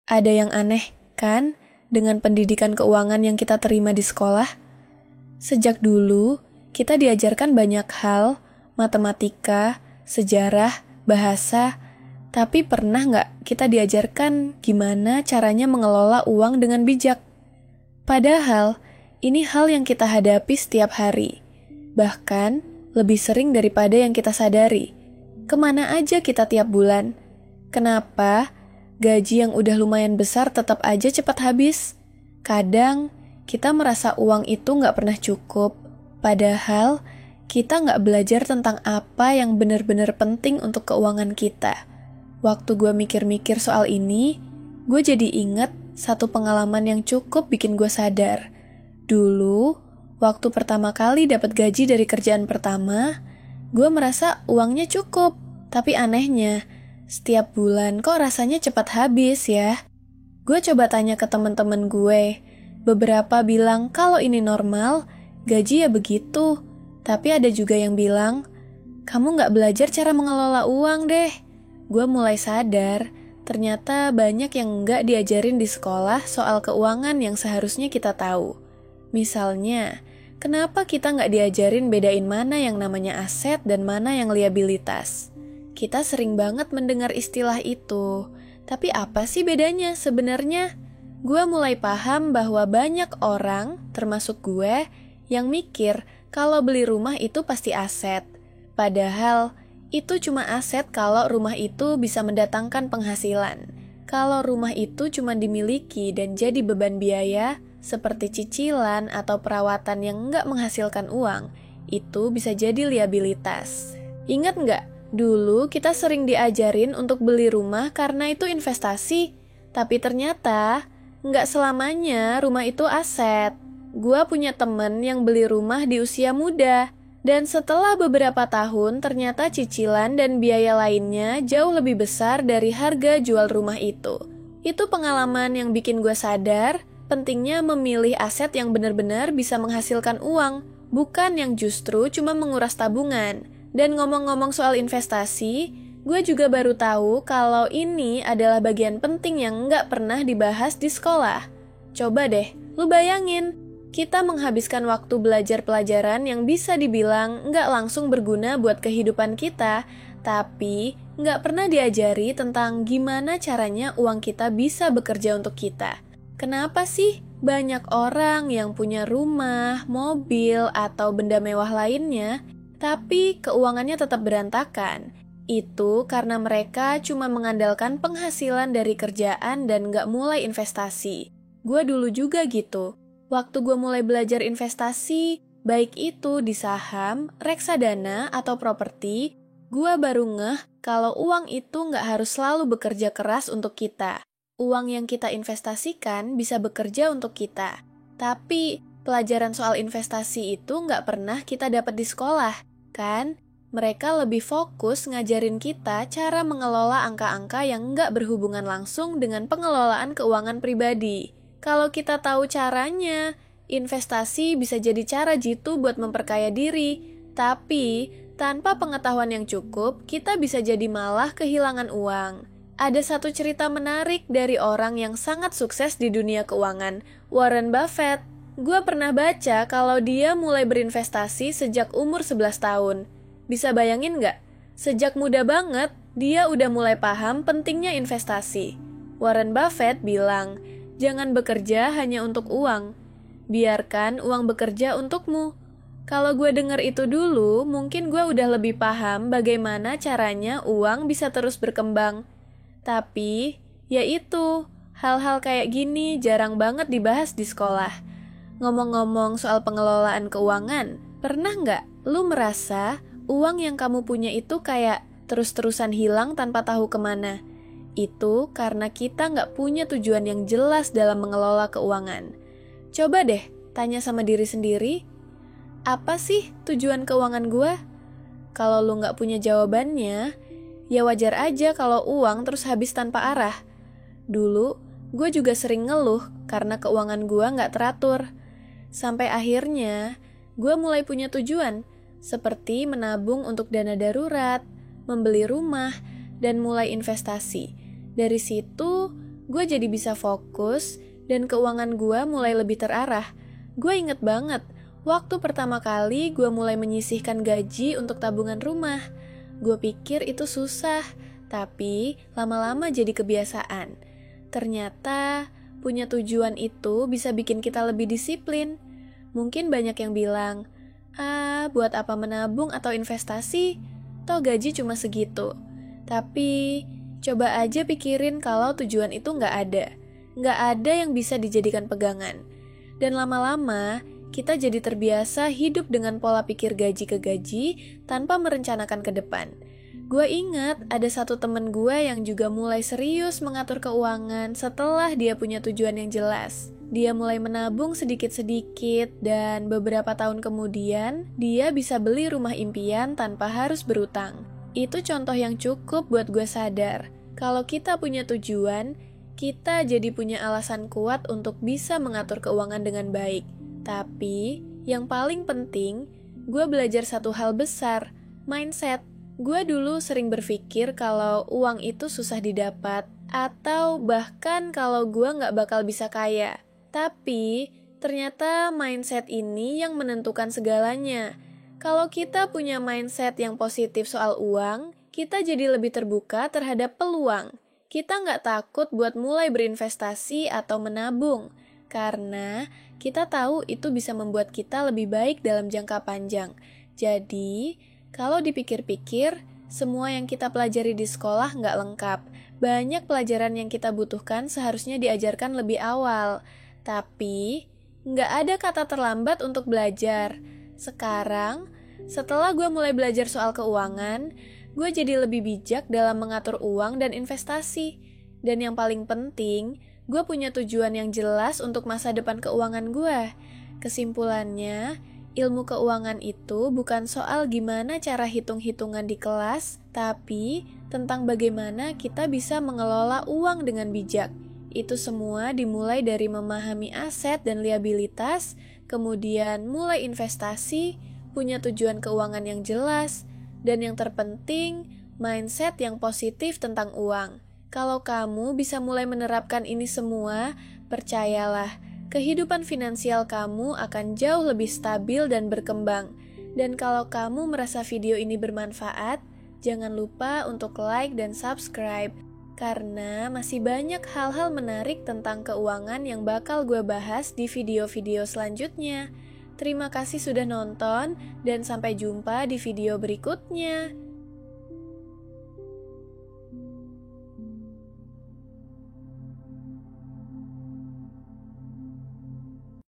Ada yang aneh, kan, dengan pendidikan keuangan yang kita terima di sekolah? Sejak dulu, kita diajarkan banyak hal, matematika, sejarah, bahasa, tapi pernah nggak kita diajarkan gimana caranya mengelola uang dengan bijak? Padahal, ini hal yang kita hadapi setiap hari. Bahkan, lebih sering daripada yang kita sadari. Kemana aja kita tiap bulan? Kenapa gaji yang udah lumayan besar tetap aja cepat habis? Kadang, kita merasa uang itu nggak pernah cukup. Padahal, kita nggak belajar tentang apa yang benar-benar penting untuk keuangan kita. Waktu gue mikir-mikir soal ini, gue jadi inget satu pengalaman yang cukup bikin gue sadar. Dulu, waktu pertama kali dapat gaji dari kerjaan pertama, gue merasa uangnya cukup. Tapi anehnya, setiap bulan kok rasanya cepat habis ya. Gue coba tanya ke teman-teman gue. Beberapa bilang kalau ini normal, gaji ya begitu. Tapi ada juga yang bilang, kamu nggak belajar cara mengelola uang deh. Gue mulai sadar, ternyata banyak yang nggak diajarin di sekolah soal keuangan yang seharusnya kita tahu. Misalnya, kenapa kita nggak diajarin bedain mana yang namanya aset dan mana yang liabilitas? Kita sering banget mendengar istilah itu, tapi apa sih bedanya sebenarnya? Gue mulai paham bahwa banyak orang, termasuk gue, yang mikir kalau beli rumah itu pasti aset. Padahal, itu cuma aset kalau rumah itu bisa mendatangkan penghasilan. Kalau rumah itu cuma dimiliki dan jadi beban biaya, seperti cicilan atau perawatan yang nggak menghasilkan uang, itu bisa jadi liabilitas. Ingat nggak? Dulu kita sering diajarin untuk beli rumah karena itu investasi, tapi ternyata nggak selamanya rumah itu aset. Gua punya temen yang beli rumah di usia muda, dan setelah beberapa tahun ternyata cicilan dan biaya lainnya jauh lebih besar dari harga jual rumah itu. Itu pengalaman yang bikin gue sadar pentingnya memilih aset yang benar-benar bisa menghasilkan uang, bukan yang justru cuma menguras tabungan. Dan ngomong-ngomong soal investasi, gue juga baru tahu kalau ini adalah bagian penting yang nggak pernah dibahas di sekolah. Coba deh, lu bayangin, kita menghabiskan waktu belajar pelajaran yang bisa dibilang nggak langsung berguna buat kehidupan kita, tapi nggak pernah diajari tentang gimana caranya uang kita bisa bekerja untuk kita. Kenapa sih banyak orang yang punya rumah, mobil, atau benda mewah lainnya, tapi keuangannya tetap berantakan? Itu karena mereka cuma mengandalkan penghasilan dari kerjaan dan nggak mulai investasi. Gue dulu juga gitu. Waktu gue mulai belajar investasi, baik itu di saham, reksadana, atau properti, gue baru ngeh kalau uang itu nggak harus selalu bekerja keras untuk kita. Uang yang kita investasikan bisa bekerja untuk kita. Tapi, pelajaran soal investasi itu nggak pernah kita dapat di sekolah, kan? Mereka lebih fokus ngajarin kita cara mengelola angka-angka yang nggak berhubungan langsung dengan pengelolaan keuangan pribadi. Kalau kita tahu caranya, investasi bisa jadi cara jitu buat memperkaya diri. Tapi, tanpa pengetahuan yang cukup, kita bisa jadi malah kehilangan uang. Ada satu cerita menarik dari orang yang sangat sukses di dunia keuangan, Warren Buffett. Gue pernah baca kalau dia mulai berinvestasi sejak umur 11 tahun. Bisa bayangin nggak? Sejak muda banget, dia udah mulai paham pentingnya investasi. Warren Buffett bilang, jangan bekerja hanya untuk uang. Biarkan uang bekerja untukmu. Kalau gue denger itu dulu, mungkin gue udah lebih paham bagaimana caranya uang bisa terus berkembang. Tapi, ya itu, hal-hal kayak gini jarang banget dibahas di sekolah. Ngomong-ngomong soal pengelolaan keuangan, pernah nggak lu merasa uang yang kamu punya itu kayak terus-terusan hilang tanpa tahu kemana? Itu karena kita nggak punya tujuan yang jelas dalam mengelola keuangan. Coba deh tanya sama diri sendiri, apa sih tujuan keuangan gue? Kalau lu nggak punya jawabannya, ya wajar aja kalau uang terus habis tanpa arah. Dulu, gue juga sering ngeluh karena keuangan gue nggak teratur. Sampai akhirnya, gue mulai punya tujuan, seperti menabung untuk dana darurat, membeli rumah, dan mulai investasi. Dari situ, gue jadi bisa fokus dan keuangan gue mulai lebih terarah. Gue inget banget, waktu pertama kali gue mulai menyisihkan gaji untuk tabungan rumah. Gue pikir itu susah, tapi lama-lama jadi kebiasaan. Ternyata punya tujuan itu bisa bikin kita lebih disiplin. Mungkin banyak yang bilang, buat apa menabung atau investasi? Toh gaji cuma segitu. Tapi coba aja pikirin kalau tujuan itu nggak ada. Nggak ada yang bisa dijadikan pegangan. Dan lama-lama, kita jadi terbiasa hidup dengan pola pikir gaji ke gaji tanpa merencanakan ke depan. Gue ingat ada satu temen gue yang juga mulai serius mengatur keuangan setelah dia punya tujuan yang jelas. Dia mulai menabung sedikit-sedikit dan beberapa tahun kemudian dia bisa beli rumah impian tanpa harus berutang. Itu contoh yang cukup buat gue sadar. Kalau kita punya tujuan, kita jadi punya alasan kuat untuk bisa mengatur keuangan dengan baik. Tapi, yang paling penting, gue belajar satu hal besar, mindset. Gue dulu sering berpikir kalau uang itu susah didapat, atau bahkan kalau gue gak bakal bisa kaya. Tapi, ternyata mindset ini yang menentukan segalanya. Kalau kita punya mindset yang positif soal uang, kita jadi lebih terbuka terhadap peluang. Kita nggak takut buat mulai berinvestasi atau menabung, karena kita tahu itu bisa membuat kita lebih baik dalam jangka panjang. Jadi, kalau dipikir-pikir, semua yang kita pelajari di sekolah nggak lengkap. Banyak pelajaran yang kita butuhkan seharusnya diajarkan lebih awal. Tapi, nggak ada kata terlambat untuk belajar. Sekarang, setelah gue mulai belajar soal keuangan, gue jadi lebih bijak dalam mengatur uang dan investasi. Dan yang paling penting, gue punya tujuan yang jelas untuk masa depan keuangan gue. Kesimpulannya, ilmu keuangan itu bukan soal gimana cara hitung-hitungan di kelas, tapi tentang bagaimana kita bisa mengelola uang dengan bijak. Itu semua dimulai dari memahami aset dan liabilitas, kemudian mulai investasi, punya tujuan keuangan yang jelas, dan yang terpenting, mindset yang positif tentang uang. Kalau kamu bisa mulai menerapkan ini semua, percayalah, kehidupan finansial kamu akan jauh lebih stabil dan berkembang. Dan kalau kamu merasa video ini bermanfaat, jangan lupa untuk like dan subscribe, karena masih banyak hal-hal menarik tentang keuangan yang bakal gue bahas di video-video selanjutnya. Terima kasih sudah nonton, dan sampai jumpa di video berikutnya.